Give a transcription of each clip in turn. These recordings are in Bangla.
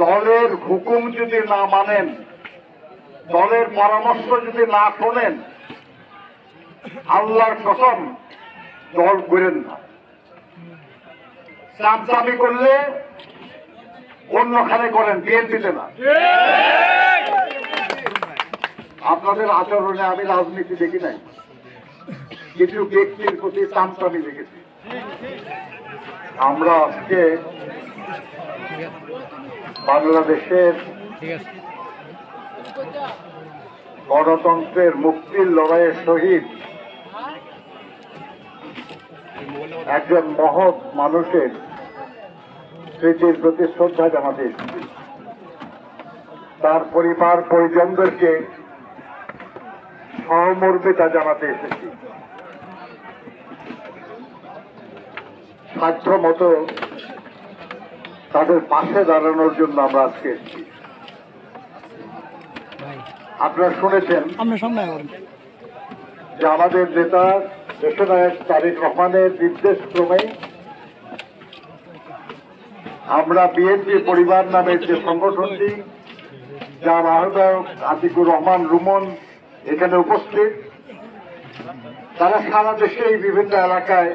দলের হুকুম যদি না মানেন, দলের পরামর্শ যদি না শোনেন, আল্লাহর কসম দল করেন না। চামচামি করলে অন্যখানে করেন, বিএনপিতে না। আপনাদের আচরণে আমি রাজনীতি দেখি নাই, কিছু ব্যক্তির প্রতি চামচামি দেখেছি। আমরা আজকে বাংলাদেশের গণতন্ত্রের মুক্তির লড়াইয়ের শহীদ একজন মহৎ মানুষের স্মৃতির প্রতি শ্রদ্ধা জানাতে এসেছি। তার পরিবার পরিজনদেরকে সহমর্মিতা জানাতে এসেছি। সাধ্য মতো তাদের পাশে দাঁড়ানোর জন্য আমরা আজকে এসেছি। আপনারা শুনেছেন যে আমাদের নেতা দেশনায়ক তারেক রহমানের নির্দেশ ক্রমে আমরা বিএনপি পরিবার নামের যে সংগঠনটি, যার আহ্বায়ক আতিকুর রহমান রুমন এখানে উপস্থিত, তারা সারা দেশে এই বিভিন্ন এলাকায়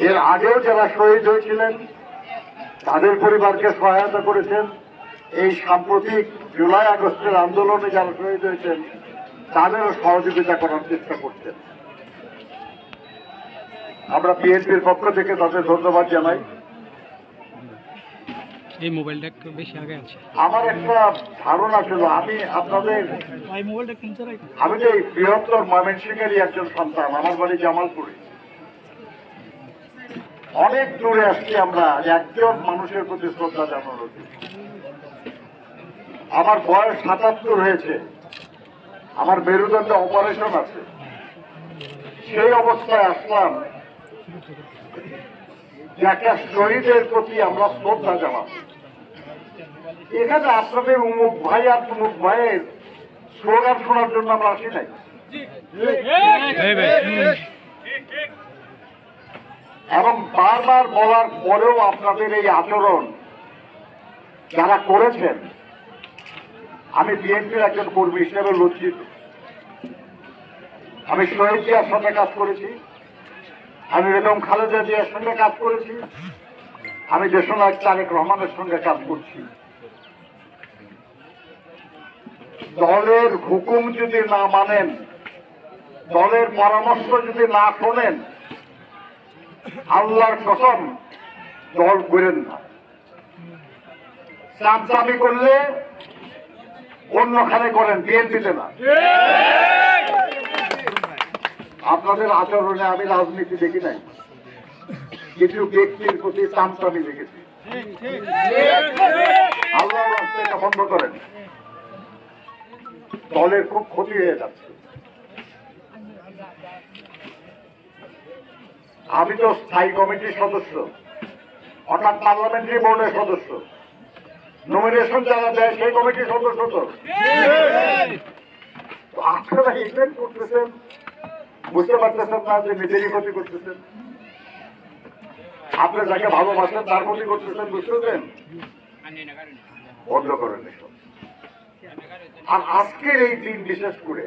এর আগেও যারা শহীদ হয়েছিলেন তাদের পরিবারকে সহায়তা করেছেন। এই সাম্প্রতিক জুলাই আগস্টের আন্দোলনে যারা শহীদ হয়েছেন তাদেরও সহযোগিতা করার চেষ্টা করছেন। আমরা বিএনপির পক্ষ থেকে তাদের ধন্যবাদ জানাই। এই মোবাইলটা একটু বেশি আগে আছে। আমার একটা ধারণা ছিল, আমি যে বৃহত্তর ময়মনসিংহেরই একজন সন্তান, আমার বাড়ি জামালপুরে। অনেক দূরে আসছি আমরা একজন মানুষের প্রতি শ্রদ্ধা জানানোর। আমার বয়স ৭৭ হয়েছে, আমার মেরুদণ্ডে অপারেশন আছে। সেই অবস্থায় আসলাম যে একটা শহীদের প্রতি আমরা শ্রদ্ধা জানাবো। এখানে আপনাদের উমুক ভাই আর তুমুক ভাইয়ের স্লোগান শোনার জন্য আমরা আসি নাই। এবং বারবার বলার পরেও আপনাদের এই আচরণ যারা করেছেন, আমি বিএনপির একজন কর্মী হিসেবে লজ্জিত। আমি শহীদ জিয়ার সঙ্গে কাজ করেছি, আমি বেগম খালেদা জিয়ার সঙ্গে কাজ করেছি, আমি দেশনায়ক তারেক রহমানের সঙ্গে কাজ করছি। দলের হুকুম যদি না মানেন, দলের পরামর্শ যদি না শোনেন, আল্লাহর কসম দল করেন না। চামচামি করলে অন্যখানে করেন, বিএনপিতে না। আপনাদের আচরণে আমি রাজনীতি দেখি নাই, কিছু ব্যক্তির প্রতি চামচামি দেখেছি। আল্লাহ এটা বন্ধ করেন, দলের খুব ক্ষতি হয়ে যাচ্ছে। আমি তো স্থায়ী কমিটির সদস্য, অর্থাৎ পার্লামেন্টারি বোর্ডের সদস্য। নমিনেশন যারা দেয় সেই কমিটির সদস্য। তো আপনারা ইভেন্ট করতেছেন, বুঝতে পারতেছেন না যে নিজেরই ক্ষতি করতেছেন। আপনি যাকে ভালোবাসেন তার ক্ষতি করতেছেন, বুঝতেছেন? বন্ধ করেন এসব। আর আজকের এই দিন বিশেষ করে,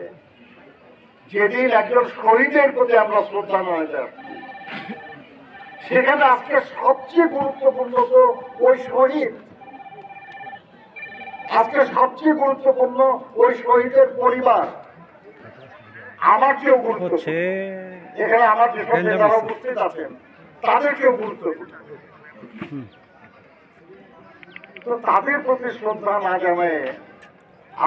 যেদিন একজন শহীদের প্রতি আমরা শ্রদ্ধা জানাতে আসছি, সেখানে আজকে সবচেয়ে গুরুত্বপূর্ণ তো ওই শহীদ। আজকে সবচেয়ে গুরুত্বপূর্ণ ওই শহীদের পরিবার। আমার কেউ গুরুত্বপূর্ণ, এখানে আমার যেসব নেতারা উপস্থিত আছেন তাদেরকেও গুরুত্বপূর্ণ। তো তাদের প্রতি শ্রদ্ধা না জানায়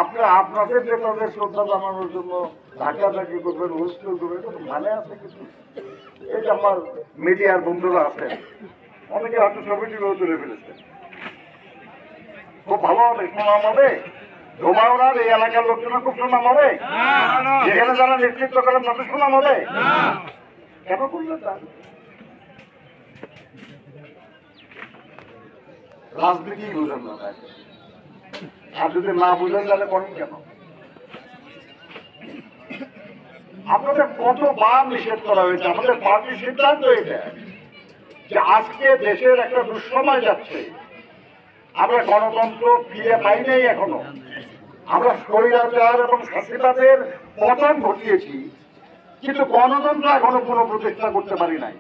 আপনারা আপনাদের নেতাদের শ্রদ্ধা জানানোর জন্য ধাক্কাধাক্কি করবেন, হুলস্থুল করবেন, মানে আছে কিছু? এই যে আমার মিডিয়ার বন্ধুরা আছেন, অনেকে হয়তো ছবিটিও তুলে ফেলেছেন। খুব ভালো হবে, সুনাম হবে। ধোমাওনার এই এলাকার লোকজনের খুব সুনাম হবে, যেখানে যারা নেতৃত্ব করেন তাদের সুনাম হবে। কেন করলেন তা? রাজনীতি বুঝেন না, আর যদি না বুঝেন তাহলে করেন কেন? আপনাদের কতবার নিষেধ করা হয়েছে? আমাদের পার্টির সিদ্ধান্ত এটা যে আজকে দেশের একটা দুঃসময় যাচ্ছে, আমরা গণতন্ত্র ফিরে পাই নাই এখনো। আমরা স্বৈরাচার এবং ফ্যাসিবাদের পতন ঘটিয়েছি, কিন্তু গণতন্ত্র এখনো পুনঃপ্রতিষ্ঠা করতে পারি নাই।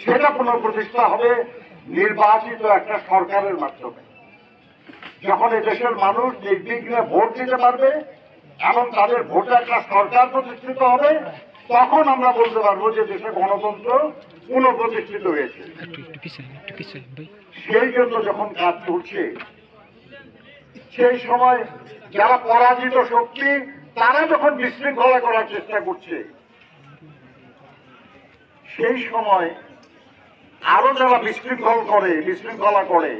সেটা পুনঃপ্রতিষ্ঠা হবে নির্বাচিত একটা সরকারের মাধ্যমে, যখন এই দেশের মানুষ নির্বিঘ্নে ভোট দিতে পারবে এবং তাদের ভোটে একটা সরকার প্রতিষ্ঠিত হবে, তখন আমরা বলতে পারবো যে দেশে গণতন্ত্র পুনঃপ্রতিষ্ঠিত হয়েছে। একটু পিছাই ভাই। সেই জন্য যখন কাজ চলছে, সেই সময় যারা পরাজিত শক্তি তারা যখন বিশৃঙ্খলা করার চেষ্টা করছে, সেই সময় আরো যারা বিশৃঙ্খলা করে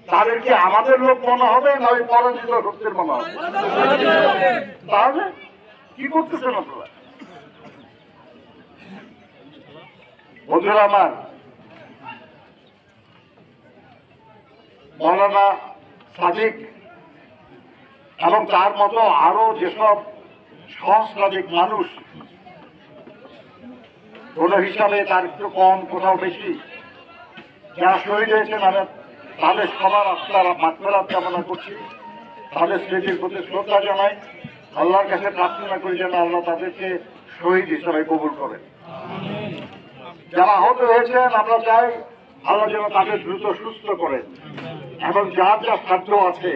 তাদেরকে আমাদের লোক মনে হবে না ওই পরাজিত শক্তির মনে হবে? তাহলে কি করতেছেন আপনারা? বন্ধুরা আমার, মৌলানা সাদিক এবং তার মতো আরো যেসব সহস্রাধিক মানুষ, কোন হিসাবে তার একটু কম কোথাও বেশি, যারা শহীদ হয়েছেন আমি তাদের সবার আত্মার মাগফিরাত কামনা করছি, তাদের স্মৃতির প্রতি শ্রদ্ধা জানাই, আল্লাহর কাছে প্রার্থনা করি যেন আল্লাহ তাদেরকে শহীদ হিসাবে কবুল করেন। যারা আহত হয়েছেন আমরা চাই আল্লাহ যেন তাদের দ্রুত সুস্থ করেন, এবং যার যা সাধ্য আছে,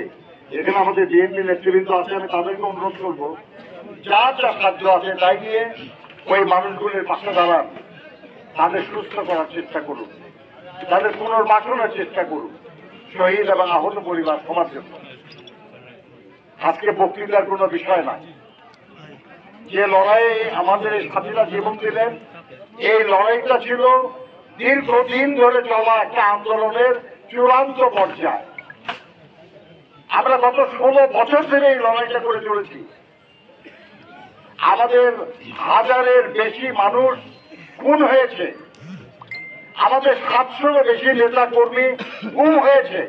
এখানে আমাদের বিএনপি নেতৃবৃন্দ আছে, আমি তাদেরকে অনুরোধ করবো যার যা সাধ্য আছে তাই নিয়ে ওই মানুষগুলির পাশে দাঁড়ান, তাদের সুস্থ করার চেষ্টা করুন, তাদের পুনর্বাসনের চেষ্টা করুন, শহীদ এবং আহত পরিবার সবার জন্য। আজকে বক্তৃতার কোনো বিষয় নাই। যে লড়াইয়ে আমাদের এই সাথীরা জীবন দিলেন, এই লড়াইটা ছিল দীর্ঘদিন ধরে চলা একটা আন্দোলনের চূড়ান্ত পর্যায়ে। আমরা গত 16 বছর ধরে এই লড়াইটা করে চলেছি। আমাদের হাজারের বেশি মানুষ খুন হয়েছে, আমাদের 700-এর বেশি নেতা কর্মী গুম হয়েছে।